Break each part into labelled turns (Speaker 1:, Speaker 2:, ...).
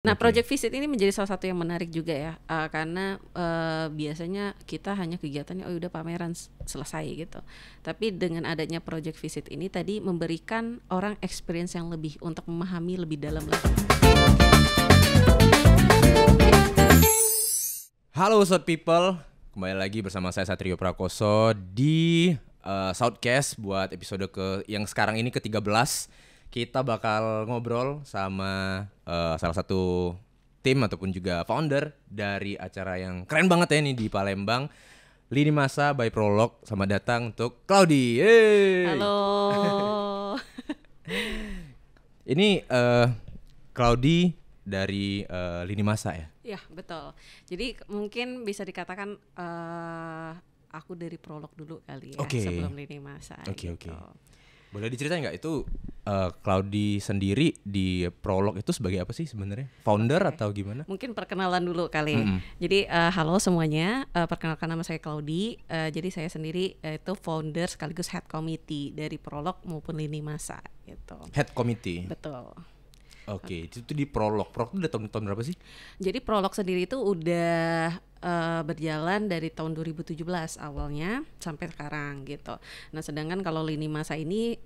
Speaker 1: Nah,
Speaker 2: Oke.
Speaker 1: project visit ini menjadi salah satu yang menarik juga ya, karena biasanya kita hanya kegiatannya oh udah pameran selesai gitu. Tapi dengan adanya project visit ini tadi memberikan orang experience yang lebih untuk memahami lebih dalam lagi.
Speaker 2: Halo South People, kembali lagi bersama saya Satrio Prakoso di Southcast buat episode yang sekarang ini ke-13. Kita bakal ngobrol sama salah satu tim ataupun juga founder dari acara yang keren banget ya ini di Palembang, Lini Masa by Prolog. Selamat datang untuk Claudi. Hey.
Speaker 1: Halo.
Speaker 2: Ini Claudi dari Lini Masa ya?
Speaker 1: Ya, betul. Jadi mungkin bisa dikatakan aku dari Prolog dulu kali ya, sebelum Lini Masa.
Speaker 2: Oke.
Speaker 1: Gitu.
Speaker 2: Boleh diceritain nggak itu Claudi sendiri di Prolog itu sebagai apa sih sebenarnya? Founder atau gimana?
Speaker 1: Mungkin perkenalan dulu kali. Jadi halo semuanya, perkenalkan nama saya Claudi. Jadi saya sendiri itu founder sekaligus head committee dari Prolog maupun Lini Masa gitu.
Speaker 2: Head committee.
Speaker 1: Betul.
Speaker 2: Oke, itu di Prolog. Prolog itu udah tahun berapa sih?
Speaker 1: Jadi Prolog sendiri itu udah berjalan dari tahun 2017 awalnya sampai sekarang gitu. Nah, sedangkan kalau Lini Masa ini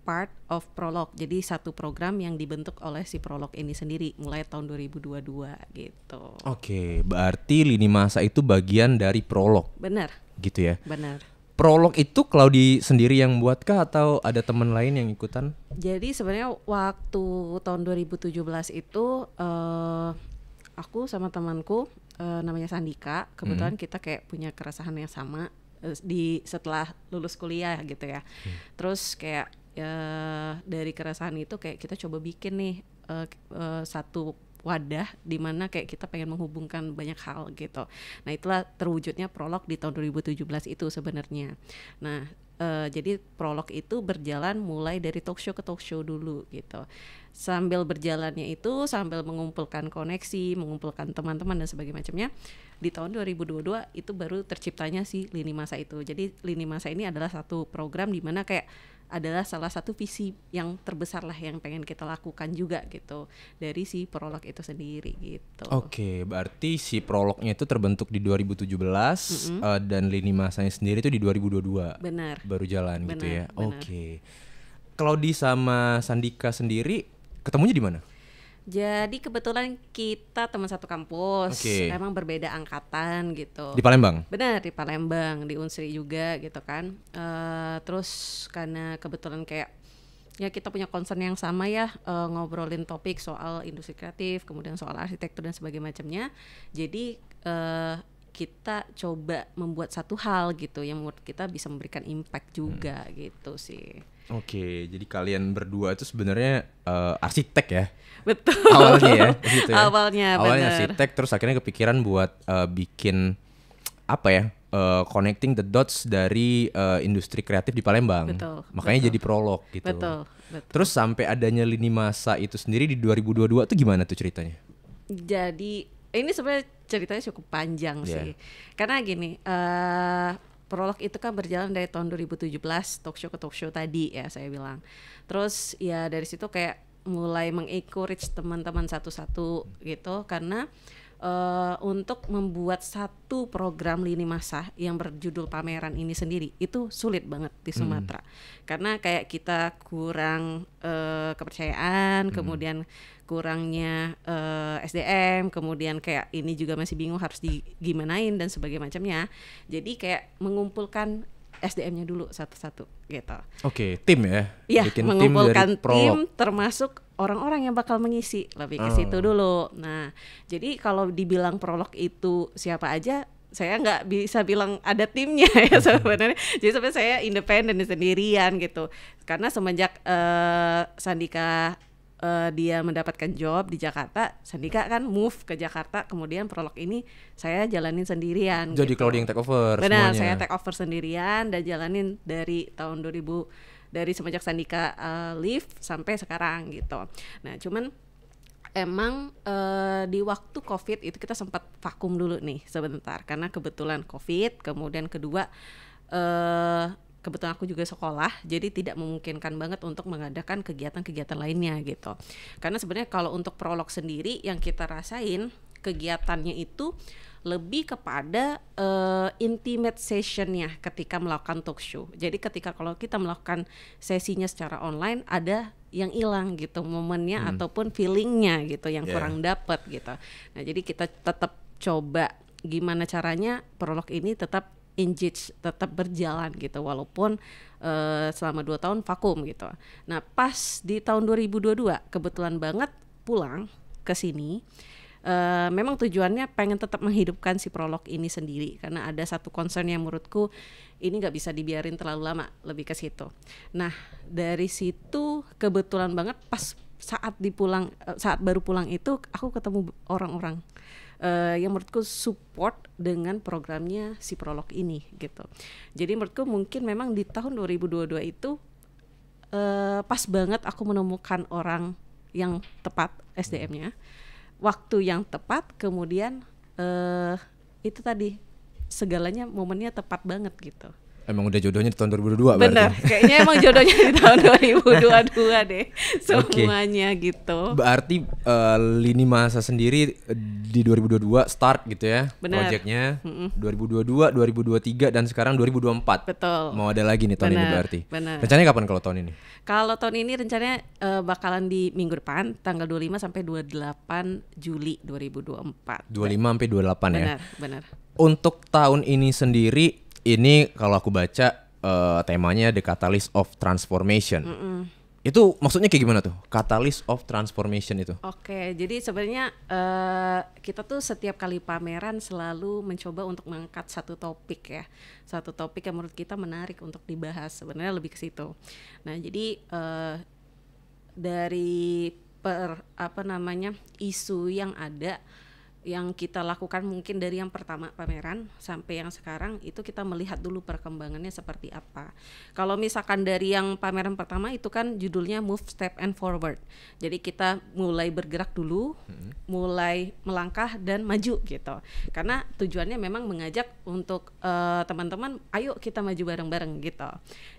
Speaker 1: part of Prolog. Jadi satu program yang dibentuk oleh si Prolog ini sendiri mulai tahun 2022 gitu.
Speaker 2: Oke, berarti Lini Masa itu bagian dari Prolog.
Speaker 1: Benar.
Speaker 2: Gitu ya.
Speaker 1: Benar.
Speaker 2: Prolog itu Claudi sendiri yang buatkah atau ada teman lain yang ikutan?
Speaker 1: Jadi sebenarnya waktu tahun 2017 itu aku sama temanku namanya Sandika, kebetulan kita kayak punya keresahan yang sama di setelah lulus kuliah gitu ya. Terus kayak dari keresahan itu kayak kita coba bikin nih satu wadah di mana kayak kita pengen menghubungkan banyak hal gitu. Nah, itulah terwujudnya Prolog di tahun 2017 itu sebenarnya. Nah, jadi Prolog itu berjalan mulai dari talk show ke talk show dulu gitu. Sambil berjalannya itu sambil mengumpulkan koneksi, mengumpulkan teman-teman dan sebagainya macamnya. Di tahun 2022 itu baru terciptanya si Lini Masa itu. Jadi Lini Masa ini adalah satu program di mana kayak adalah salah satu visi yang terbesar lah yang pengen kita lakukan juga gitu dari si Prolog itu sendiri gitu.
Speaker 2: Oke, berarti si Prolognya itu terbentuk di 2017 dan Lini Masanya sendiri itu di 2022.
Speaker 1: Benar.
Speaker 2: Baru jalan
Speaker 1: Benar,
Speaker 2: gitu ya.
Speaker 1: benar.
Speaker 2: Oke. Claudi sama Sandika sendiri ketemunya di mana?
Speaker 1: Jadi kebetulan kita teman satu kampus, emang berbeda angkatan gitu.
Speaker 2: Di Palembang?
Speaker 1: Benar, di Palembang, di Unsri juga gitu kan. Terus karena kebetulan kayak ya kita punya concern yang sama ya, ngobrolin topik soal industri kreatif, kemudian soal arsitektur dan sebagainya macamnya. Jadi kita coba membuat satu hal gitu yang menurut kita bisa memberikan impact juga gitu sih.
Speaker 2: Oke, jadi kalian berdua itu sebenarnya arsitek ya?
Speaker 1: Betul.
Speaker 2: Awalnya ya, gitu ya.
Speaker 1: Awalnya
Speaker 2: arsitek, terus akhirnya kepikiran buat bikin apa ya? Connecting the dots dari industri kreatif di Palembang.
Speaker 1: Betul.
Speaker 2: Makanya jadi Prolog gitu.
Speaker 1: Betul.
Speaker 2: Terus sampai adanya Lini Masa itu sendiri di 2022 tuh gimana tuh ceritanya?
Speaker 1: Jadi ini sebenarnya ceritanya cukup panjang sih. Karena gini, Prolog itu kan berjalan dari tahun 2017 talk show ke talk show tadi ya saya bilang. Terus ya dari situ kayak mulai mengencourage teman-teman satu-satu gitu karena untuk membuat satu program Lini Masa yang berjudul pameran ini sendiri itu sulit banget di Sumatera. Karena kayak kita kurang kepercayaan, kemudian kurangnya SDM, kemudian kayak ini juga masih bingung harus digimanain dan sebagainya macamnya. Jadi kayak mengumpulkan SDM-nya dulu satu-satu gitu.
Speaker 2: Oke, tim ya?
Speaker 1: Iya, mengumpulkan tim termasuk orang-orang yang bakal mengisi lebih ke situ dulu. Nah, jadi kalau dibilang Prolog itu siapa aja, saya nggak bisa bilang ada timnya ya sebenarnya. Jadi sebenarnya saya independen sendirian gitu. Karena semenjak Sandika dia mendapatkan job di Jakarta, Sandika kan move ke Jakarta, kemudian Prolog ini saya jalanin sendirian.
Speaker 2: Jadi
Speaker 1: gitu.
Speaker 2: Claudi yang take over
Speaker 1: Benar,
Speaker 2: semuanya.
Speaker 1: saya take over sendirian dan jalanin dari tahun 2000, dari semenjak Sandika leave sampai sekarang gitu. Nah, cuman emang di waktu COVID itu kita sempat vakum dulu nih sebentar karena kebetulan COVID, kemudian kedua kebetulan aku juga sekolah, jadi tidak memungkinkan banget untuk mengadakan kegiatan-kegiatan lainnya gitu. Karena sebenarnya kalau untuk prolog sendiri yang kita rasain kegiatannya itu lebih kepada intimate sessionnya ketika melakukan talk show. Jadi ketika kalau kita melakukan sesinya secara online ada yang hilang gitu momennya ataupun feelingnya gitu yang kurang dapet gitu. Nah jadi kita tetap coba gimana caranya prolog ini tetap engage, tetap berjalan gitu walaupun selama 2 tahun vakum gitu. Nah pas di tahun 2022 kebetulan banget pulang ke sini. Memang tujuannya pengen tetap menghidupkan si prolog ini sendiri karena ada satu concern yang menurutku ini nggak bisa dibiarin terlalu lama, lebih ke situ. Nah dari situ kebetulan banget pas saat baru pulang itu aku ketemu orang-orang yang menurutku support dengan programnya si prolog ini gitu. Jadi menurutku mungkin memang di tahun 2022 itu pas banget aku menemukan orang yang tepat SDM-nya, waktu yang tepat, kemudian itu tadi segalanya momennya tepat banget gitu.
Speaker 2: Emang udah jodohnya di tahun 2022
Speaker 1: Bener,
Speaker 2: berarti?
Speaker 1: kayaknya emang jodohnya di tahun 2022 deh semuanya gitu.
Speaker 2: Berarti lini masa sendiri di 2022 start gitu ya.
Speaker 1: Bener.
Speaker 2: Projectnya 2022, 2023 dan sekarang 2024.
Speaker 1: Betul.
Speaker 2: Mau ada lagi nih tahun ini berarti.
Speaker 1: Bener.
Speaker 2: Rencananya kapan kalau tahun ini?
Speaker 1: Kalau tahun ini rencananya bakalan di minggu depan tanggal 25 sampai 28 Juli 2024.
Speaker 2: 25 sampai 28 ya.
Speaker 1: Benar.
Speaker 2: Untuk tahun ini sendiri, ini kalau aku baca temanya The Catalyst of Transformation. Itu maksudnya kayak gimana tuh? Catalyst of Transformation itu?
Speaker 1: Oke, jadi sebenarnya kita tuh setiap kali pameran selalu mencoba untuk mengangkat satu topik ya. Satu topik yang menurut kita menarik untuk dibahas. Sebenarnya lebih ke situ. Nah, jadi dari isu yang ada, yang kita lakukan mungkin dari yang pertama pameran sampai yang sekarang itu kita melihat dulu perkembangannya seperti apa. Kalau misalkan dari yang pameran pertama itu kan judulnya Move, Step and Forward. Jadi kita mulai bergerak dulu, mulai melangkah dan maju gitu. Karena tujuannya memang mengajak untuk teman-teman, ayo kita maju bareng-bareng gitu.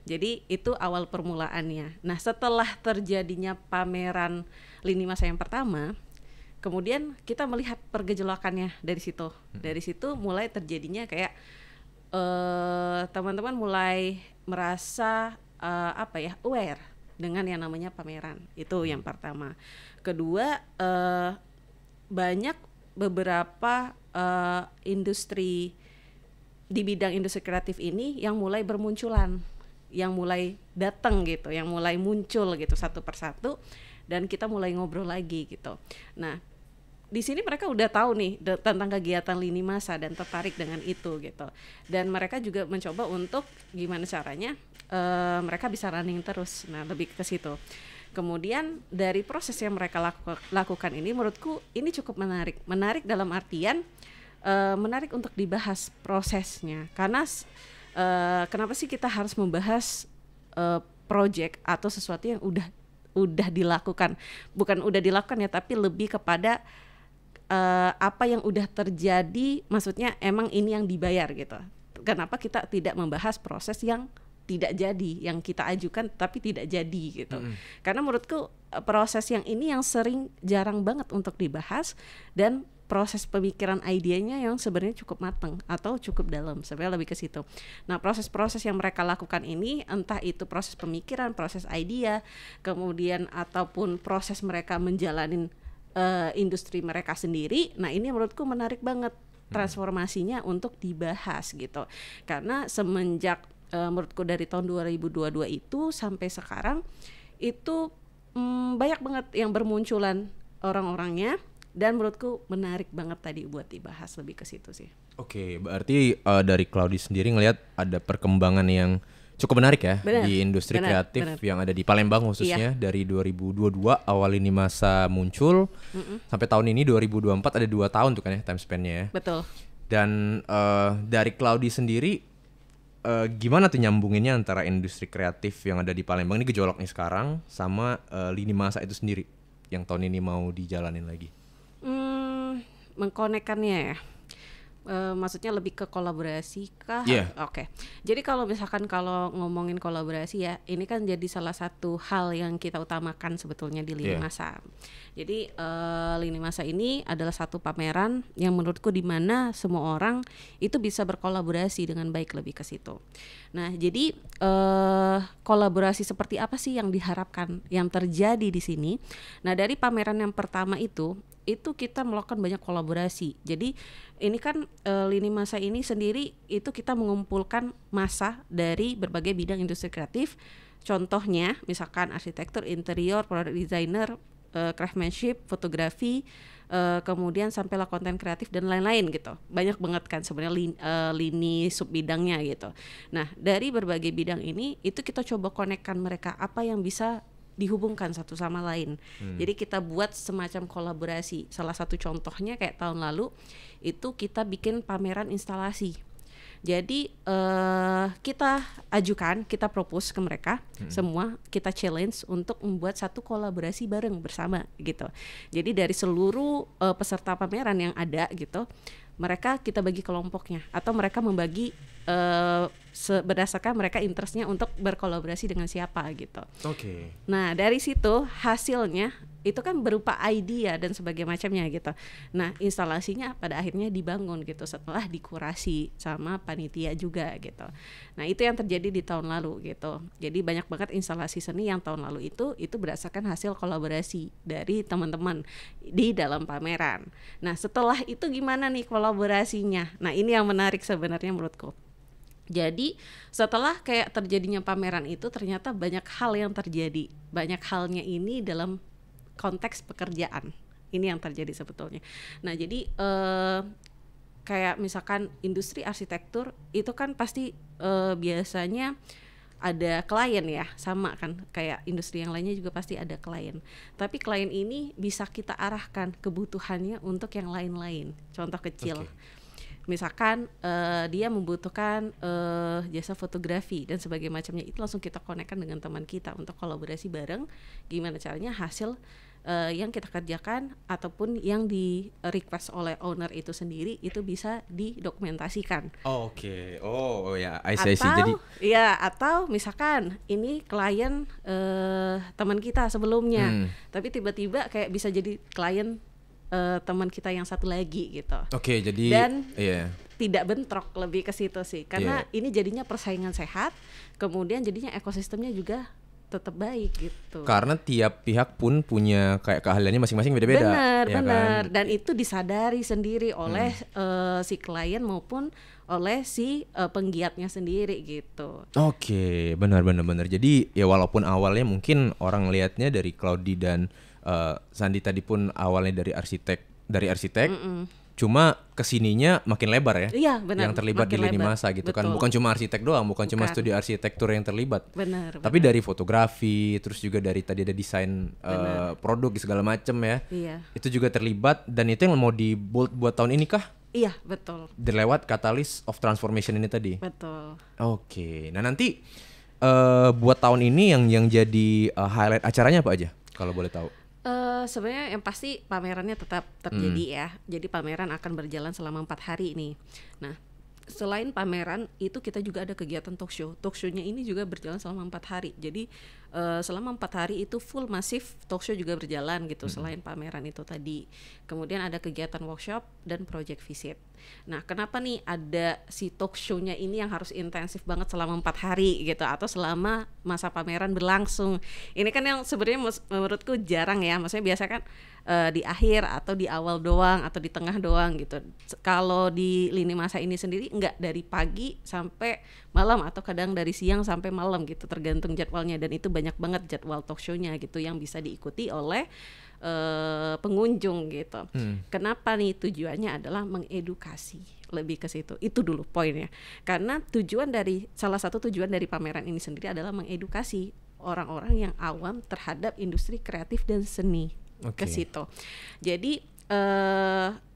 Speaker 1: Jadi itu awal permulaannya. Nah setelah terjadinya pameran lini masa yang pertama, kemudian kita melihat pergejolakannya dari situ. Dari situ mulai terjadinya kayak teman-teman mulai merasa aware dengan yang namanya pameran. Itu yang pertama. Kedua, banyak beberapa industri di bidang industri kreatif ini yang mulai bermunculan, yang mulai datang gitu, yang mulai muncul gitu satu persatu, dan kita mulai ngobrol lagi gitu. Nah di sini mereka udah tahu nih tentang kegiatan lini masa dan tertarik dengan itu gitu. Dan mereka juga mencoba untuk gimana caranya mereka bisa running terus. Nah, lebih ke situ. Kemudian dari proses yang mereka lakukan ini menurutku ini cukup menarik. Menarik dalam artian menarik untuk dibahas prosesnya. Karena kenapa sih kita harus membahas project atau sesuatu yang udah dilakukan. Bukan udah dilakukan ya, tapi lebih kepada apa yang udah terjadi, maksudnya emang ini yang dibayar gitu. Kenapa kita tidak membahas proses yang tidak jadi, yang kita ajukan tapi tidak jadi gitu. Karena menurutku proses yang ini yang jarang banget untuk dibahas, dan proses pemikiran idenya yang sebenarnya cukup matang atau cukup dalam, sebenarnya lebih ke situ. Nah proses-proses yang mereka lakukan ini, entah itu proses pemikiran, proses idea, kemudian ataupun proses mereka menjalanin industri mereka sendiri. Nah ini menurutku menarik banget transformasinya untuk dibahas gitu. Karena semenjak menurutku dari tahun 2022 itu sampai sekarang itu banyak banget yang bermunculan orang-orangnya, dan menurutku menarik banget tadi buat dibahas, lebih ke situ sih.
Speaker 2: Oke, berarti dari Claudie sendiri ngelihat ada perkembangan yang cukup menarik ya di industri kreatif yang ada di Palembang khususnya. Dari 2022 awal ini masa muncul sampai tahun ini 2024 ada 2 tahun tuh kan ya time span-nya ya.
Speaker 1: Betul.
Speaker 2: Dan dari Claudie sendiri gimana tuh nyambunginnya antara industri kreatif yang ada di Palembang ini gejolak nih sekarang sama lini masa itu sendiri yang tahun ini mau dijalanin lagi?
Speaker 1: Mengkonekkannya ya. Maksudnya lebih ke kolaborasi kah?
Speaker 2: Iya.
Speaker 1: Oke. Jadi kalau misalkan kalau ngomongin kolaborasi ya, ini kan jadi salah satu hal yang kita utamakan sebetulnya di Lini
Speaker 2: Iya.
Speaker 1: Masa. Jadi Lini Masa ini adalah satu pameran yang menurutku di mana semua orang itu bisa berkolaborasi dengan baik, lebih ke situ. Nah, jadi kolaborasi seperti apa sih yang diharapkan yang terjadi di sini? Nah, dari pameran yang pertama itu kita melakukan banyak kolaborasi. Jadi ini kan Lini Masa ini sendiri itu kita mengumpulkan massa dari berbagai bidang industri kreatif. Contohnya misalkan arsitektur, interior, product designer, craftsmanship, fotografi, kemudian sampailah konten kreatif dan lain-lain gitu. Banyak banget kan sebenarnya lini sub bidangnya gitu. Nah, dari berbagai bidang ini itu kita coba konekkan mereka apa yang bisa dihubungkan satu sama lain. Jadi kita buat semacam kolaborasi. Salah satu contohnya kayak tahun lalu itu kita bikin pameran instalasi. Jadi kita ajukan, kita propose ke mereka semua, kita challenge untuk membuat satu kolaborasi bareng bersama gitu. Jadi dari seluruh peserta pameran yang ada gitu, mereka kita bagi kelompoknya atau mereka membagi berdasarkan mereka interestnya untuk berkolaborasi dengan siapa gitu.
Speaker 2: Oke.
Speaker 1: Nah dari situ hasilnya itu kan berupa idea dan sebagainya macamnya gitu. Nah instalasinya pada akhirnya dibangun gitu setelah dikurasi sama panitia juga gitu. Nah itu yang terjadi di tahun lalu gitu. Jadi banyak banget instalasi seni yang tahun lalu itu berdasarkan hasil kolaborasi dari teman-teman di dalam pameran. Nah setelah itu gimana nih kolaborasinya? Nah ini yang menarik sebenarnya menurutku. Jadi setelah kayak terjadinya pameran itu ternyata banyak hal yang terjadi. Banyak halnya ini dalam konteks pekerjaan. Ini yang terjadi sebetulnya. Nah jadi kayak misalkan industri arsitektur itu kan pasti biasanya ada klien ya, sama kan kayak industri yang lainnya juga pasti ada klien. Tapi klien ini bisa kita arahkan kebutuhannya untuk yang lain-lain. Contoh kecil. Misalkan dia membutuhkan jasa fotografi dan sebagainya macamnya, itu langsung kita konekkan dengan teman kita untuk kolaborasi bareng gimana caranya hasil yang kita kerjakan ataupun yang di request oleh owner itu sendiri itu bisa didokumentasikan.
Speaker 2: Oke. Oh ya, I see. Jadi
Speaker 1: ya atau misalkan ini klien teman kita sebelumnya, tapi tiba-tiba kayak bisa jadi klien teman kita yang satu lagi gitu.
Speaker 2: Oke, jadi
Speaker 1: dan tidak bentrok, lebih ke situ sih. Karena ini jadinya persaingan sehat, kemudian jadinya ekosistemnya juga tetap baik gitu.
Speaker 2: Karena tiap pihak pun punya kayak keahliannya masing-masing beda-beda.
Speaker 1: Benar. Dan itu disadari sendiri oleh si klien maupun oleh si penggiatnya sendiri gitu.
Speaker 2: Oke, benar. Jadi ya walaupun awalnya mungkin orang lihatnya dari Claudi dan Sandi tadi pun awalnya dari arsitek, cuma kesininya makin lebar ya.
Speaker 1: Iya, benar.
Speaker 2: Yang terlibat di Lini Masa gitu. Betul. Kan, bukan cuma arsitek doang, bukan cuma studi arsitektur yang terlibat.
Speaker 1: Benar.
Speaker 2: Tapi dari fotografi, terus juga dari tadi ada desain produk segala macem ya.
Speaker 1: Iya.
Speaker 2: Itu juga terlibat dan itu yang mau dibuat buat tahun ini kah?
Speaker 1: Iya, betul.
Speaker 2: Lewat Catalyst of Transformation ini tadi.
Speaker 1: Betul.
Speaker 2: Oke. Nah nanti buat tahun ini yang jadi highlight acaranya apa aja kalau boleh tahu?
Speaker 1: Sebenarnya yang pasti pamerannya tetap terjadi ya. Jadi pameran akan berjalan selama 4 hari nih. Nah, selain pameran itu kita juga ada kegiatan talk show. Talk show-nya ini juga berjalan selama 4 hari. Jadi selama 4 hari itu full masif talk show juga berjalan gitu selain pameran itu tadi. Kemudian ada kegiatan workshop dan project visit. Nah, kenapa nih ada si talk show-nya ini yang harus intensif banget selama 4 hari gitu atau selama masa pameran berlangsung. Ini kan yang sebenarnya menurutku jarang ya. Maksudnya biasa kan di akhir atau di awal doang atau di tengah doang gitu. Kalau di Lini Masa ini sendiri enggak, dari pagi sampai malam atau kadang dari siang sampai malam gitu, tergantung jadwalnya. Dan itu banyak banget jadwal talk show-nya gitu yang bisa diikuti oleh pengunjung gitu. Kenapa nih? Tujuannya adalah mengedukasi, lebih ke situ. Itu dulu poinnya. Karena salah satu tujuan dari pameran ini sendiri adalah mengedukasi orang-orang yang awam terhadap industri kreatif dan seni. Ke situ. Jadi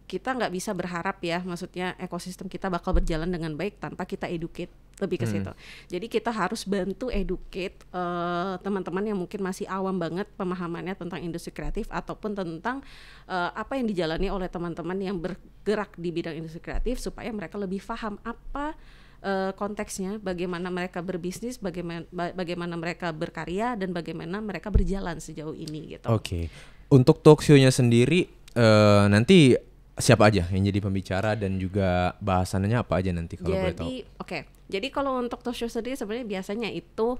Speaker 1: kita nggak bisa berharap ya, maksudnya ekosistem kita bakal berjalan dengan baik tanpa kita educate, lebih ke situ. Jadi kita harus bantu educate teman-teman yang mungkin masih awam banget pemahamannya tentang industri kreatif ataupun tentang apa yang dijalani oleh teman-teman yang bergerak di bidang industri kreatif, supaya mereka lebih paham apa konteksnya, bagaimana mereka berbisnis, bagaimana mereka berkarya, dan bagaimana mereka berjalan sejauh ini gitu.
Speaker 2: Oke. Untuk talk show-nya sendiri nanti siapa aja yang jadi pembicara dan juga bahasannya apa aja nanti kalau boleh tahu?
Speaker 1: Jadi kalau untuk talk show sendiri sebenarnya biasanya itu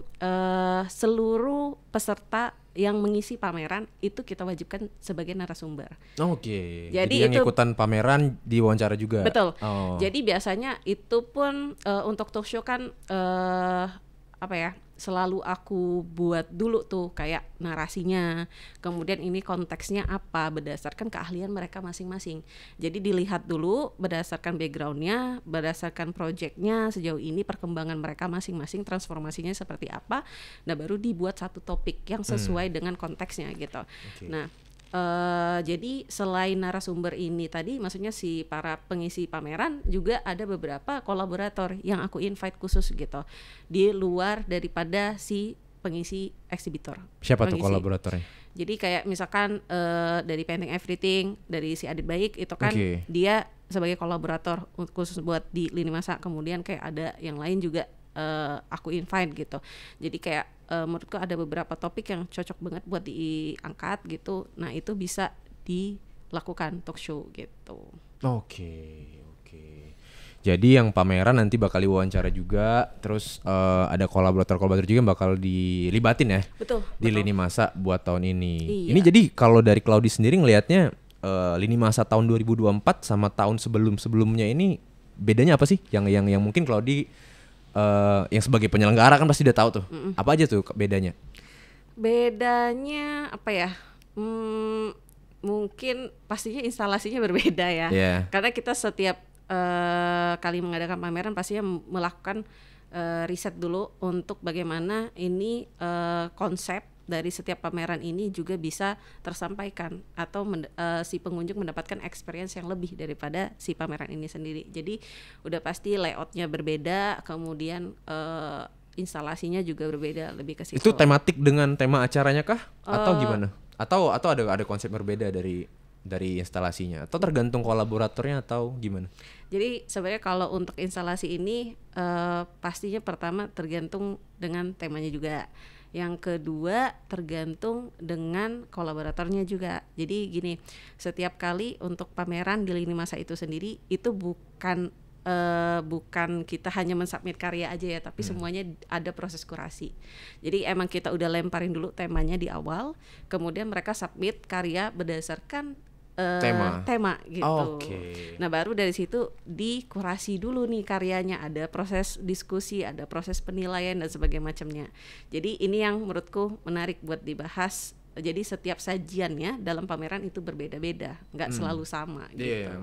Speaker 1: seluruh peserta yang mengisi pameran itu kita wajibkan sebagai narasumber.
Speaker 2: Oke.
Speaker 1: Jadi
Speaker 2: yang
Speaker 1: itu,
Speaker 2: ikutan pameran diwawancara juga.
Speaker 1: betul.
Speaker 2: Oh.
Speaker 1: Jadi biasanya itu pun untuk talk show kan selalu aku buat dulu tuh kayak narasinya, kemudian ini konteksnya apa berdasarkan keahlian mereka masing-masing. Jadi dilihat dulu berdasarkan backgroundnya, berdasarkan projectnya sejauh ini, perkembangan mereka masing-masing, transformasinya seperti apa. Nah baru dibuat satu topik yang sesuai dengan konteksnya gitu.
Speaker 2: Okay.
Speaker 1: Nah jadi selain narasumber ini tadi, maksudnya si para pengisi pameran, juga ada beberapa kolaborator yang aku invite khusus gitu, di luar daripada si pengisi eksibitor.
Speaker 2: Siapa tuh kolaboratornya?
Speaker 1: Jadi kayak misalkan dari Painting Everything, dari si Adit Baik itu kan dia sebagai kolaborator khusus buat di Lini Masa. Kemudian kayak ada yang lain juga aku invite gitu. Jadi kayak menurutku ada beberapa topik yang cocok banget buat diangkat gitu. Nah itu bisa dilakukan talk show gitu.
Speaker 2: Oke. Jadi yang pameran nanti bakal diwawancara juga, terus ada kolaborator juga yang bakal dilibatin ya.
Speaker 1: Betul.
Speaker 2: Di Lini Masa buat tahun ini.
Speaker 1: Iya.
Speaker 2: Ini jadi kalau dari Claudi sendiri ngelihatnya Lini Masa tahun 2024 sama tahun sebelumnya ini bedanya apa sih? Yang mungkin Claudi yang sebagai penyelenggara kan pasti udah tahu tuh. Apa aja tuh bedanya?
Speaker 1: Bedanya apa ya? Mungkin pastinya instalasinya berbeda ya.
Speaker 2: Yeah.
Speaker 1: Karena kita setiap kali mengadakan pameran pastinya melakukan riset dulu untuk bagaimana ini konsep dari setiap pameran ini juga bisa tersampaikan atau si pengunjung mendapatkan experience yang lebih daripada si pameran ini sendiri. Jadi udah pasti layoutnya berbeda, kemudian instalasinya juga berbeda, lebih ke situ.
Speaker 2: Itu tematik dengan tema acaranya kah? Atau gimana? Atau ada konsep berbeda dari instalasinya? Atau tergantung kolaboratornya atau gimana?
Speaker 1: Jadi sebenarnya kalau untuk instalasi ini pastinya pertama tergantung dengan temanya juga. Yang kedua tergantung dengan kolaboratornya juga. Jadi gini, setiap kali untuk pameran di Lini Masa itu sendiri itu bukan kita hanya mensubmit karya aja ya, tapi semuanya ada proses kurasi. Jadi emang kita udah lemparin dulu temanya di awal, kemudian mereka submit karya berdasarkan tema gitu. Nah baru dari situ dikurasi dulu nih karyanya, ada proses diskusi, ada proses penilaian dan sebagainya macamnya. Jadi ini yang menurutku menarik buat dibahas. Jadi setiap sajiannya dalam pameran itu berbeda-beda, nggak selalu sama gitu.
Speaker 2: Iya,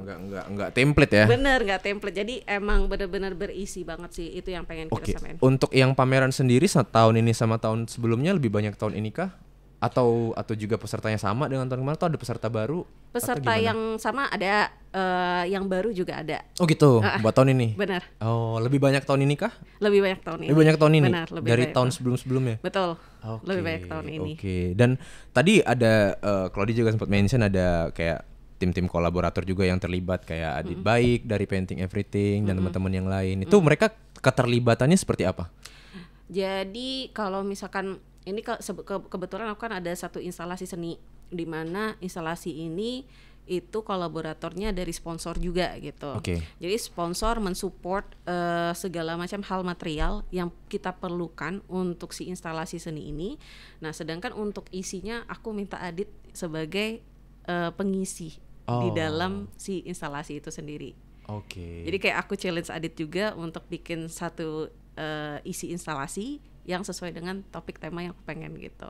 Speaker 2: nggak template ya.
Speaker 1: Bener, nggak template. Jadi emang benar-benar berisi banget sih, itu yang pengen kita sampaikan.
Speaker 2: Untuk yang pameran sendiri tahun ini sama tahun sebelumnya lebih banyak tahun ini kah? Atau juga pesertanya sama dengan tahun kemarin, atau ada peserta baru?
Speaker 1: Peserta yang sama ada, yang baru juga ada.
Speaker 2: Oh gitu, buat tahun ini?
Speaker 1: Benar.
Speaker 2: Oh, lebih banyak tahun ini kah?
Speaker 1: Lebih banyak tahun ini.
Speaker 2: Lebih banyak tahun ini?
Speaker 1: Benar,
Speaker 2: dari tahun sebelum-sebelumnya?
Speaker 1: Betul, lebih banyak tahun ini.
Speaker 2: Dan tadi ada, Claudi juga sempat mention ada kayak tim-tim kolaborator juga yang terlibat, kayak Adit Baik dari Painting Everything dan teman-teman yang lain. Itu mereka keterlibatannya seperti apa?
Speaker 1: Jadi kalau misalkan ini kebetulan aku kan ada satu instalasi seni, di mana instalasi ini itu kolaboratornya dari sponsor juga gitu. Jadi sponsor mensupport segala macam hal material yang kita perlukan untuk si instalasi seni ini. Nah sedangkan untuk isinya aku minta Adit sebagai pengisi di dalam si instalasi itu sendiri. Jadi kayak aku challenge Adit juga untuk bikin satu isi instalasi yang sesuai dengan topik tema yang aku pengen gitu.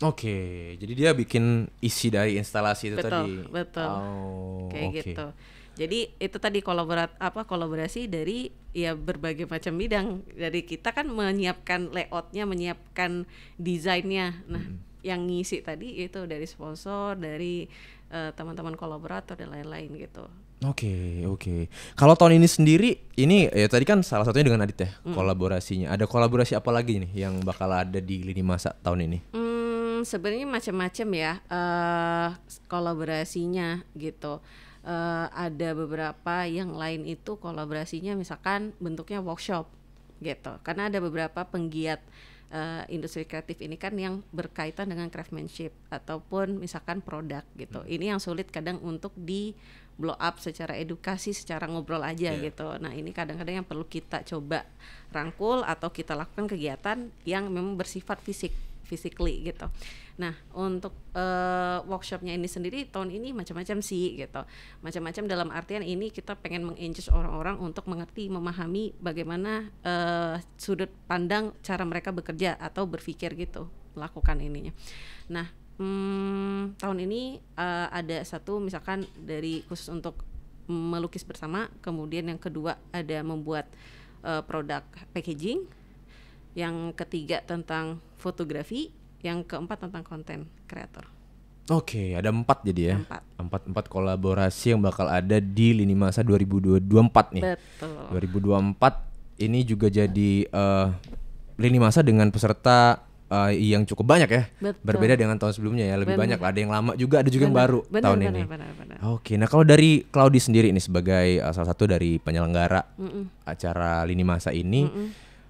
Speaker 2: Jadi dia bikin isi dari instalasi itu tadi.
Speaker 1: Betul. Kayak gitu. Jadi itu tadi kolaborasi dari ya berbagai macam bidang. Dari kita kan menyiapkan layoutnya, menyiapkan desainnya. Nah, yang ngisi tadi itu dari sponsor, dari teman-teman kolaborator dan lain-lain gitu.
Speaker 2: Oke. Kalau tahun ini sendiri, ini ya tadi kan salah satunya dengan Adit ya, kolaborasinya. Ada kolaborasi apa lagi nih yang bakal ada di Lini Masa tahun ini?
Speaker 1: Sebenarnya macam-macam ya kolaborasinya gitu. Ada beberapa yang lain itu kolaborasinya misalkan bentuknya workshop gitu. Karena ada beberapa penggiat industri kreatif ini kan yang berkaitan dengan craftsmanship ataupun misalkan produk gitu. Ini yang sulit kadang untuk di blow up secara edukasi, secara ngobrol aja gitu. Nah ini kadang-kadang yang perlu kita coba rangkul atau kita lakukan kegiatan yang memang bersifat physically gitu. Nah untuk workshopnya ini sendiri tahun ini macam-macam sih gitu. Macam-macam dalam artian ini kita pengen meng-engage orang-orang untuk mengerti, memahami bagaimana sudut pandang cara mereka bekerja atau berpikir gitu melakukan ininya. Nah tahun ini ada satu misalkan dari khusus untuk melukis bersama, kemudian yang kedua ada membuat produk packaging, yang ketiga tentang fotografi, yang keempat tentang konten kreator.
Speaker 2: Oke, ada 4 jadi ya. 4 kolaborasi yang bakal ada di Lini Masa 2024 nih.
Speaker 1: Betul.
Speaker 2: 2024 ini juga jadi Lini Masa dengan peserta yang cukup banyak ya.
Speaker 1: Betul.
Speaker 2: Berbeda dengan tahun sebelumnya ya, lebih banyak lah. Ada yang lama juga, ada juga yang baru tahun ini.
Speaker 1: Benar.
Speaker 2: Oke, nah kalau dari Claudi sendiri ini sebagai salah satu dari penyelenggara acara Lini Masa ini,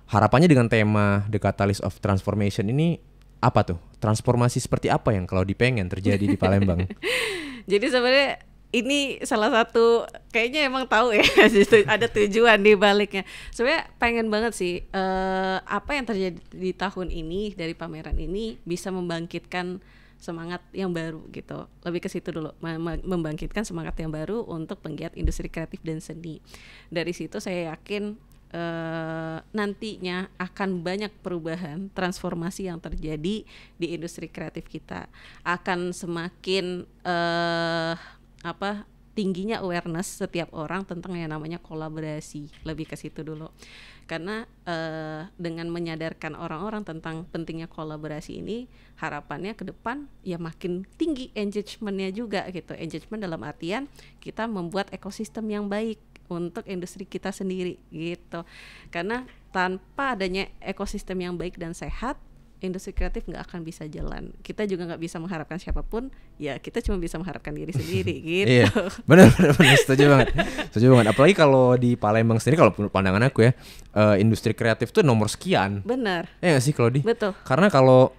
Speaker 2: harapannya dengan tema The Catalyst of Transformation ini apa tuh? Transformasi seperti apa yang Claudi pengen terjadi di Palembang?
Speaker 1: Jadi sebenarnya ini salah satu kayaknya emang tahu ya ada tujuan di baliknya. Sebenarnya pengen banget sih apa yang terjadi di tahun ini dari pameran ini bisa membangkitkan semangat yang baru gitu. Lebih ke situ dulu, membangkitkan semangat yang baru untuk penggiat industri kreatif dan seni. Dari situ saya yakin nantinya akan banyak perubahan, transformasi yang terjadi di industri kreatif kita. Akan semakin tingginya awareness setiap orang tentang yang namanya kolaborasi. Lebih ke situ dulu. Karena dengan menyadarkan orang-orang tentang pentingnya kolaborasi ini, harapannya ke depan ya makin tinggi engagementnya juga gitu. Engagement dalam artian kita membuat ekosistem yang baik untuk industri kita sendiri gitu. Karena tanpa adanya ekosistem yang baik dan sehat, industri kreatif nggak akan bisa jalan. Kita juga nggak bisa mengharapkan siapapun, ya kita cuma bisa mengharapkan diri sendiri gitu.
Speaker 2: Iya, benar, setuju banget. Apalagi kalau di Palembang sendiri, kalau pandangan aku ya, industri kreatif tuh nomor sekian.
Speaker 1: Benar.
Speaker 2: Ya nggak sih Claudi?
Speaker 1: Betul.
Speaker 2: Karena kalau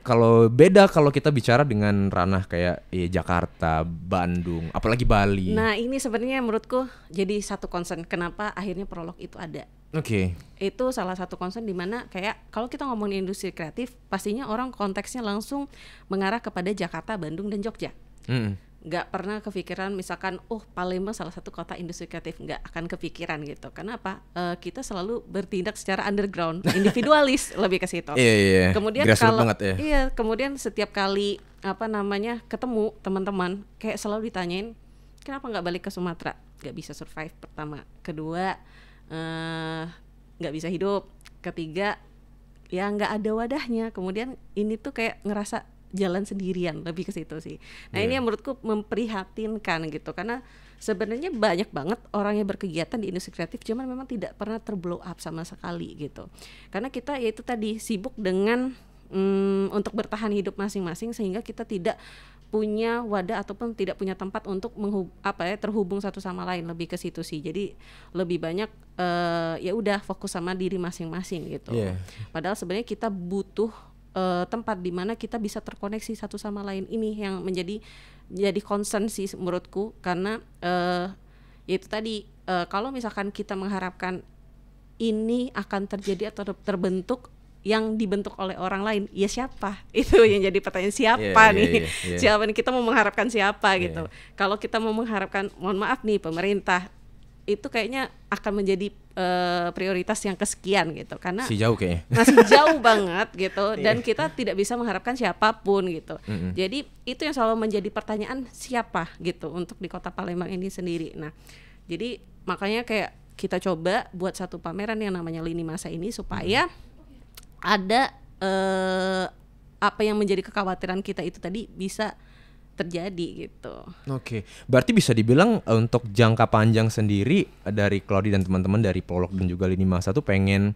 Speaker 2: beda kalau kita bicara dengan ranah kayak Jakarta, Bandung, apalagi Bali.
Speaker 1: Nah ini sebenarnya menurutku jadi satu concern kenapa akhirnya prolog itu ada.
Speaker 2: Oke.
Speaker 1: Itu salah satu concern di mana kayak kalau kita ngomongin industri kreatif, pastinya orang konteksnya langsung mengarah kepada Jakarta, Bandung, dan Jogja. Nggak pernah kepikiran misalkan, Palembang salah satu kota industri kreatif, nggak akan kepikiran gitu. Karena apa? Kita selalu bertindak secara underground, individualis lebih ke situ.
Speaker 2: Iya.
Speaker 1: Kemudian
Speaker 2: kalau
Speaker 1: kemudian setiap kali ketemu teman-teman, kayak selalu ditanyain, kenapa nggak balik ke Sumatera? Nggak bisa survive pertama, kedua nggak bisa hidup, ketiga ya nggak ada wadahnya, kemudian ini tuh kayak ngerasa jalan sendirian, lebih ke situ sih. Nah ini yang menurutku memprihatinkan gitu, karena sebenarnya banyak banget orang yang berkegiatan di industri kreatif, cuman memang tidak pernah terblow up sama sekali gitu, karena kita yaitu tadi sibuk dengan untuk bertahan hidup masing-masing, sehingga kita tidak punya wadah ataupun tidak punya tempat untuk terhubung satu sama lain, lebih ke situ sih. Jadi lebih banyak ya udah fokus sama diri masing-masing gitu. Padahal sebenarnya kita butuh tempat di mana kita bisa terkoneksi satu sama lain. Ini yang menjadi concern sih menurutku, karena yaitu tadi kalau misalkan kita mengharapkan ini akan terjadi atau terbentuk yang dibentuk oleh orang lain, ya siapa? Itu yang jadi pertanyaan, siapa nih? Siapa nih, kita mau mengharapkan siapa gitu. Kalau kita mau mengharapkan, mohon maaf nih, pemerintah itu kayaknya akan menjadi prioritas yang kesekian gitu, karena
Speaker 2: masih jauh kayaknya.
Speaker 1: Masih jauh banget gitu, dan kita tidak bisa mengharapkan siapapun gitu. Jadi itu yang selalu menjadi pertanyaan, siapa gitu untuk di Kota Palembang ini sendiri. Nah, jadi makanya kayak kita coba buat satu pameran yang namanya Lini Masa ini supaya ada apa yang menjadi kekhawatiran kita itu tadi bisa terjadi gitu.
Speaker 2: Oke, berarti bisa dibilang untuk jangka panjang sendiri dari Claudie dan teman-teman dari Prolog dan juga Lini Masa tuh pengen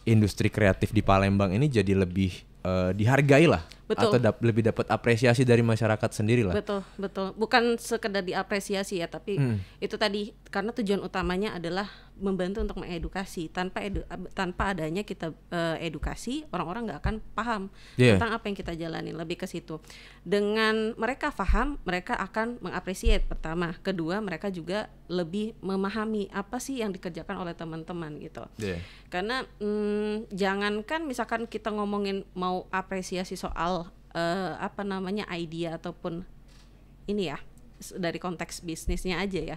Speaker 2: industri kreatif di Palembang ini jadi lebih dihargai lah.
Speaker 1: Betul.
Speaker 2: Atau lebih dapat apresiasi dari masyarakat sendiri lah.
Speaker 1: Betul. Bukan sekedar diapresiasi ya, tapi itu tadi karena tujuan utamanya adalah membantu untuk mengedukasi. Tanpa adanya kita edukasi, orang-orang nggak akan paham tentang apa yang kita jalani, lebih ke situ. Dengan mereka paham, mereka akan mengapresiasi pertama, kedua mereka juga lebih memahami apa sih yang dikerjakan oleh teman-teman gitu. Karena jangankan misalkan kita ngomongin mau apresiasi soal idea ataupun ini ya dari konteks bisnisnya aja ya,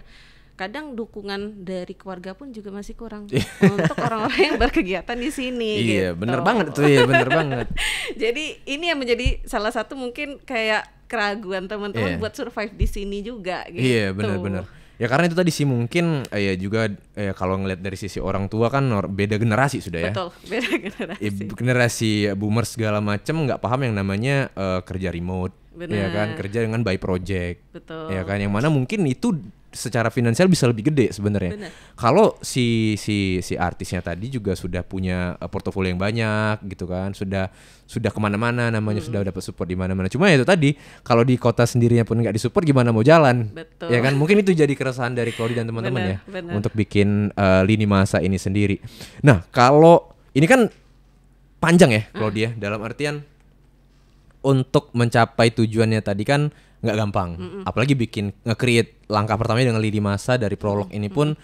Speaker 1: kadang dukungan dari keluarga pun juga masih kurang untuk orang-orang yang berkegiatan di sini.
Speaker 2: Iya,
Speaker 1: gitu.
Speaker 2: bener banget tuh, ya bener banget.
Speaker 1: Jadi ini yang menjadi salah satu mungkin kayak keraguan teman-teman buat survive di sini juga gitu.
Speaker 2: Iya, benar-benar. Ya karena itu tadi sih mungkin ya juga kalau ngelihat dari sisi orang tua kan beda generasi sudah ya.
Speaker 1: Betul, beda generasi.
Speaker 2: Generasi boomers segala macam nggak paham yang namanya kerja remote. Ya kan, kerja dengan by project.
Speaker 1: Betul.
Speaker 2: Ya kan, yang mana mungkin itu secara finansial bisa lebih gede sebenarnya. Kalau si artisnya tadi juga sudah punya portofolio yang banyak gitu kan, sudah kemana-mana namanya, sudah dapat support di mana-mana. Cuma ya itu tadi kalau di kota sendirinya pun nggak disupport gimana mau jalan?
Speaker 1: Betul.
Speaker 2: Ya kan, mungkin itu jadi keresahan dari Claudie dan teman-teman untuk bikin Lini Masa ini sendiri. Nah kalau ini kan panjang ya Claudie, dalam artian untuk mencapai tujuannya tadi kan nggak gampang, apalagi bikin nge-create langkah pertamanya dengan Lini Masa dari Prolog ini pun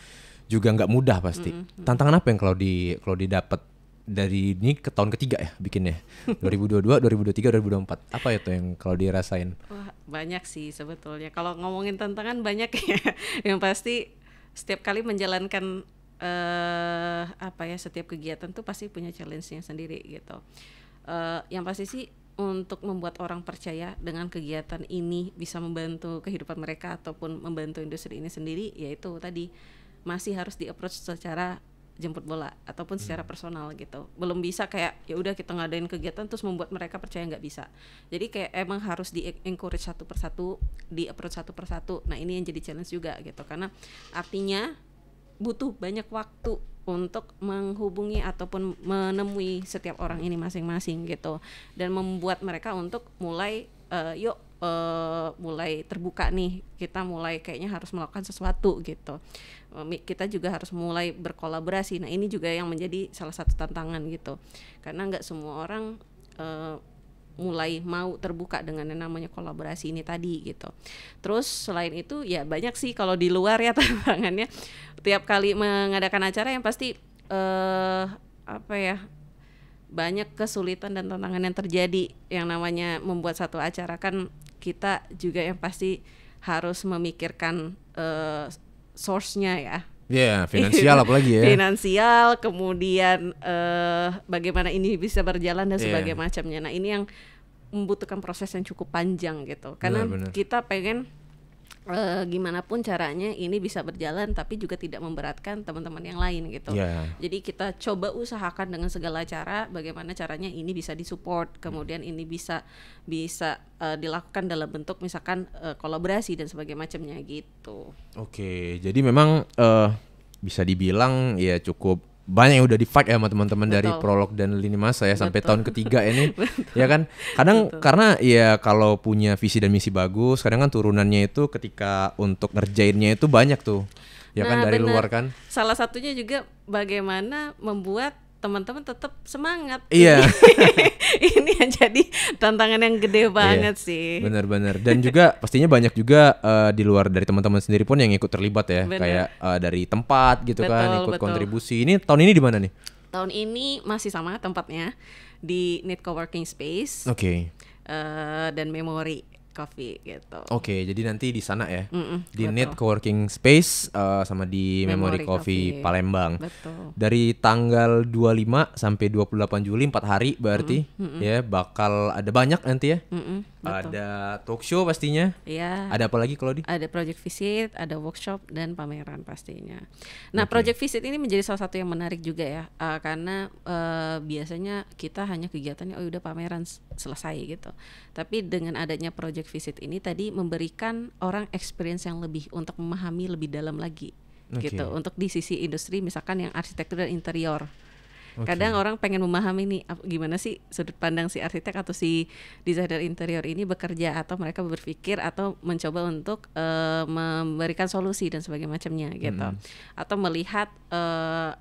Speaker 2: juga nggak mudah pasti. Tantangan apa yang Claudie dapat dari ini ke tahun ketiga ya bikinnya, 2022, 2023, 2024, apa itu yang Claudie rasain?
Speaker 1: Wah, banyak sih sebetulnya. Kalau ngomongin tantangan banyak ya. Yang pasti setiap kali menjalankan setiap kegiatan tuh pasti punya challenge-nya sendiri gitu. Yang pasti sih untuk membuat orang percaya dengan kegiatan ini bisa membantu kehidupan mereka ataupun membantu industri ini sendiri, yaitu tadi masih harus di-approach secara jemput bola ataupun secara personal gitu. Belum bisa kayak ya udah kita ngadain kegiatan terus membuat mereka percaya, nggak bisa. Jadi kayak emang harus di-encourage satu persatu, di-approach satu persatu. Nah ini yang jadi challenge juga gitu, karena artinya butuh banyak waktu untuk menghubungi ataupun menemui setiap orang ini masing-masing gitu, dan membuat mereka untuk mulai mulai terbuka nih, kita mulai kayaknya harus melakukan sesuatu gitu. Kita juga harus mulai berkolaborasi. Nah ini juga yang menjadi salah satu tantangan gitu, karena nggak semua orang mulai mau terbuka dengan yang namanya kolaborasi ini tadi gitu. Terus selain itu ya banyak sih kalau di luar ya tantangannya. Tiap kali mengadakan acara yang pasti banyak kesulitan dan tantangan yang terjadi. Yang namanya membuat satu acara kan kita juga yang pasti harus memikirkan source-nya ya.
Speaker 2: Ya, finansial apalagi ya.
Speaker 1: Finansial, kemudian bagaimana ini bisa berjalan dan sebagainya macamnya. Nah ini yang membutuhkan proses yang cukup panjang gitu. Karena kita pengen gimana pun caranya ini bisa berjalan tapi juga tidak memberatkan teman-teman yang lain gitu. Jadi kita coba usahakan dengan segala cara bagaimana caranya ini bisa disupport, kemudian ini bisa dilakukan dalam bentuk misalkan kolaborasi dan sebagainya macamnya gitu.
Speaker 2: Oke, jadi memang bisa dibilang ya cukup banyak yang udah di-fight ya sama teman-teman dari Prolog dan Lini Masa ya sampai tahun ketiga ini. Ya kan? Kadang karena ya kalau punya visi dan misi bagus, kadang kan turunannya itu ketika untuk ngerjainnya itu banyak tuh. Ya kan dari luar kan.
Speaker 1: Salah satunya juga bagaimana membuat teman-teman tetap semangat.
Speaker 2: Iya.
Speaker 1: Ini yang jadi tantangan yang gede banget sih.
Speaker 2: Benar-benar. Dan juga pastinya banyak juga di luar dari teman-teman sendiri pun yang ikut terlibat ya. Kayak dari tempat gitu kan, ikut kontribusi. Ini tahun ini di mana nih?
Speaker 1: Tahun ini masih sama tempatnya di Need Coworking Space. Dan Memory Coffee gitu. Oke,
Speaker 2: jadi nanti di sana ya. Di Need Coworking Space sama di Memory Coffee Palembang.
Speaker 1: Betul.
Speaker 2: Dari tanggal 25 sampai 28 Juli 4 hari berarti ya bakal ada banyak nanti ya. Ada talk show pastinya.
Speaker 1: Iya.
Speaker 2: Ada apa lagi kalau
Speaker 1: Ada project visit, ada workshop dan pameran pastinya. Nah, project visit ini menjadi salah satu yang menarik juga ya, karena biasanya kita hanya kegiatannya udah pameran selesai gitu. Tapi dengan adanya project project visit ini tadi memberikan orang experience yang lebih untuk memahami lebih dalam lagi gitu untuk di sisi industri misalkan yang arsitektur dan interior. Kadang orang pengen memahami nih gimana sih sudut pandang si arsitek atau si desainer interior ini bekerja, atau mereka berpikir atau mencoba untuk memberikan solusi dan sebagainya macamnya gitu, atau melihat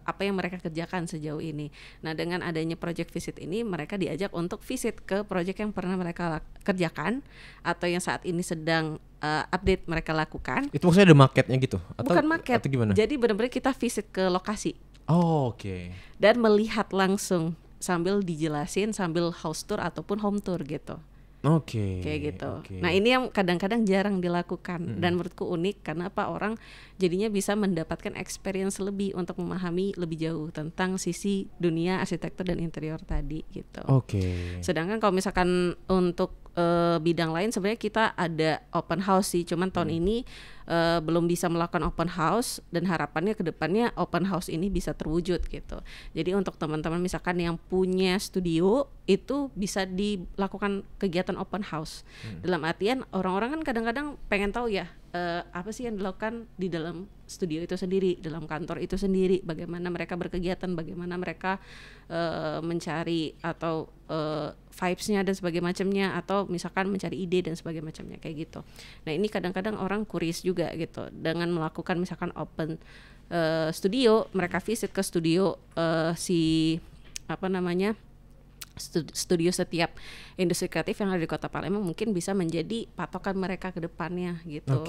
Speaker 1: apa yang mereka kerjakan sejauh ini. Nah, dengan adanya project visit ini mereka diajak untuk visit ke project yang pernah mereka kerjakan atau yang saat ini sedang update mereka lakukan.
Speaker 2: Itu maksudnya ada marketnya gitu?
Speaker 1: Bukan market,
Speaker 2: atau gimana?
Speaker 1: Jadi benar-benar kita visit ke lokasi.
Speaker 2: Oke.
Speaker 1: Dan melihat langsung sambil dijelasin sambil house tour ataupun home tour gitu. Kayak gitu. Nah, ini yang kadang-kadang jarang dilakukan dan menurutku unik karena apa, orang jadinya bisa mendapatkan experience lebih untuk memahami lebih jauh tentang sisi dunia arsitektur dan interior tadi gitu. Sedangkan kalau misalkan untuk bidang lain sebenarnya kita ada open house sih, cuman tahun ini belum bisa melakukan open house dan harapannya ke depannya open house ini bisa terwujud gitu. Jadi untuk teman-teman misalkan yang punya studio itu bisa dilakukan kegiatan open house. Dalam artian orang-orang kan kadang-kadang pengen tahu ya apa sih yang dilakukan di dalam studio itu sendiri, dalam kantor itu sendiri, bagaimana mereka berkegiatan, bagaimana mereka mencari atau vibes-nya dan sebagainya macamnya, atau misalkan mencari ide dan sebagainya macamnya kayak gitu. Nah, ini kadang-kadang orang curious juga gitu dengan melakukan misalkan open studio, mereka visit ke studio si apa namanya studio setiap industri kreatif yang ada di Kota Palembang, mungkin bisa menjadi patokan mereka ke depannya gitu.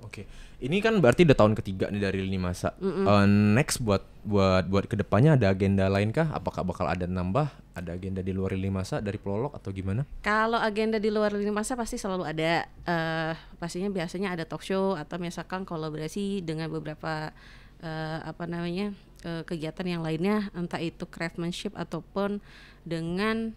Speaker 2: Oke. Ini kan berarti udah tahun ketiga nih dari Lini Masa. Next buat kedepannya ada agenda lain kah? Apakah bakal ada nambah? Ada agenda di luar Lini Masa dari Prolog atau gimana?
Speaker 1: Kalau agenda di luar Lini Masa pasti selalu ada. Pastinya biasanya ada talk show atau misalkan kolaborasi dengan beberapa kegiatan yang lainnya, entah itu craftsmanship ataupun dengan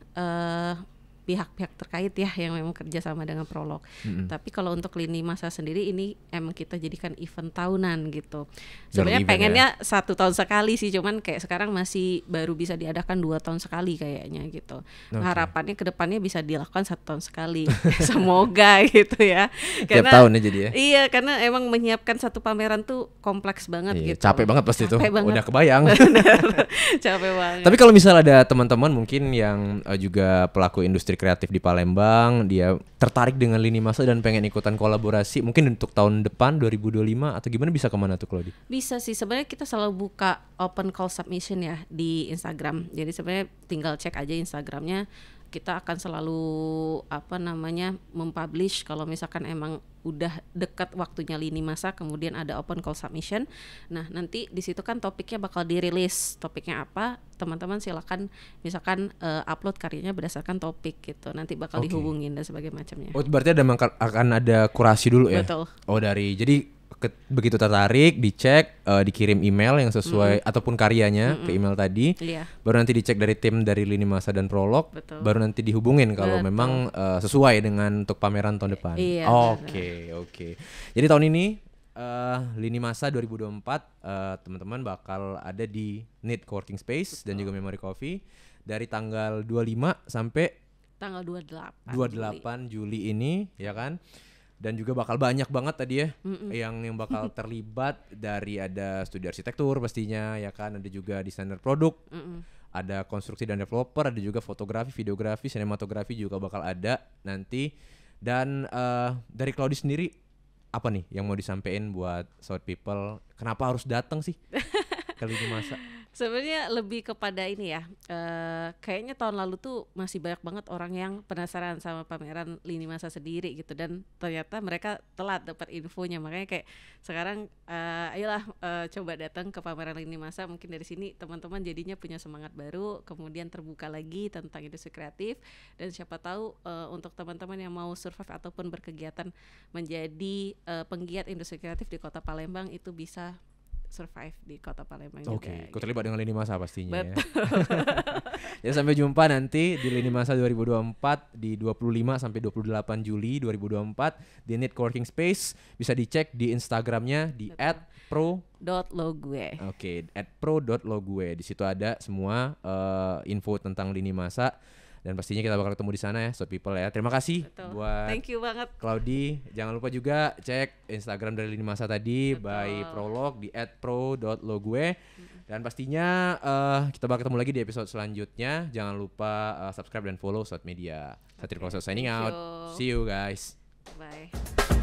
Speaker 1: pihak-pihak terkait ya yang memang kerja sama dengan Prolog. Tapi kalau untuk Lini Masa sendiri ini emang kita jadikan event tahunan gitu. Sebenarnya pengennya 1 tahun sekali sih, cuman kayak sekarang masih baru bisa diadakan 2 tahun sekali kayaknya gitu. Harapannya kedepannya bisa dilakukan 1 tahun sekali. Semoga gitu ya.
Speaker 2: Tiap tahun ya jadi ya.
Speaker 1: Iya, karena emang menyiapkan satu pameran tuh kompleks banget gitu.
Speaker 2: Capek banget pasti itu. Udah kebayang.
Speaker 1: Capek banget.
Speaker 2: Tapi kalau misalnya ada teman-teman mungkin yang juga pelaku industri kreatif di Palembang, dia tertarik dengan Lini Masa dan pengen ikutan kolaborasi mungkin untuk tahun depan 2025 atau gimana, bisa kemana tuh Claudia?
Speaker 1: Bisa sih, sebenarnya kita selalu buka open call submission ya di Instagram. Jadi sebenarnya tinggal cek aja Instagramnya. Kita akan selalu mempublish kalau misalkan emang udah dekat waktunya Lini Masa, kemudian ada open call submission. Nah, nanti di situ kan topiknya bakal dirilis. Topiknya apa? Teman-teman silakan misalkan upload karyanya berdasarkan topik gitu. Nanti bakal dihubungin dan sebagainya macamnya.
Speaker 2: Oh, berarti akan ada kurasi dulu ya?
Speaker 1: Betul.
Speaker 2: Oh, jadi begitu tertarik, dicek, dikirim email yang sesuai ataupun karyanya ke email tadi. Baru nanti dicek dari tim dari Lini Masa dan Prolog. Baru nanti dihubungin kalau memang sesuai dengan untuk pameran tahun depan. Oke. Jadi tahun ini Lini Masa 2024 teman-teman bakal ada di Need Coworking Space dan juga Memory Coffee dari tanggal 25 sampai
Speaker 1: tanggal 28
Speaker 2: Juli ini ya kan. Dan juga bakal banyak banget tadi ya yang bakal terlibat, dari ada studi arsitektur pastinya ya kan, ada juga desainer produk, ada konstruksi dan developer, ada juga fotografi, videografi, sinematografi juga bakal ada nanti. Dan dari Claudia sendiri apa nih yang mau disampaikan buat South People, kenapa harus datang sih ke Lini Masa?
Speaker 1: Sebenarnya lebih kepada ini ya, kayaknya tahun lalu tuh masih banyak banget orang yang penasaran sama pameran Lini Masa sendiri gitu, dan ternyata mereka telat dapat infonya. Makanya kayak sekarang ayolah coba datang ke pameran Lini Masa, mungkin dari sini teman-teman jadinya punya semangat baru, kemudian terbuka lagi tentang industri kreatif, dan siapa tahu untuk teman-teman yang mau survive ataupun berkegiatan menjadi penggiat industri kreatif di Kota Palembang itu bisa survive di Kota Palembang juga.
Speaker 2: Ikut terlibat dengan Lini Masa pastinya.
Speaker 1: Betul.
Speaker 2: Ya. Sampai jumpa nanti di Lini Masa 2024 di 25 sampai 28 Juli 2024 di Need Coworking Space. Bisa dicek di Instagramnya di @pro.logue. @pro.logue. Di situ ada semua info tentang Lini Masa. Dan pastinya kita bakal ketemu di sana ya, Sound People ya. Terima kasih
Speaker 1: Betul.
Speaker 2: buat
Speaker 1: Thank you banget.
Speaker 2: Claudi. Jangan lupa juga cek Instagram dari Lini Masa tadi
Speaker 1: Betul.
Speaker 2: by Prolog di @pro.logue. Dan pastinya kita bakal ketemu lagi di episode selanjutnya. Jangan lupa subscribe dan follow Sound Media. Satrio Prakoso signing out. See you guys.
Speaker 1: Bye.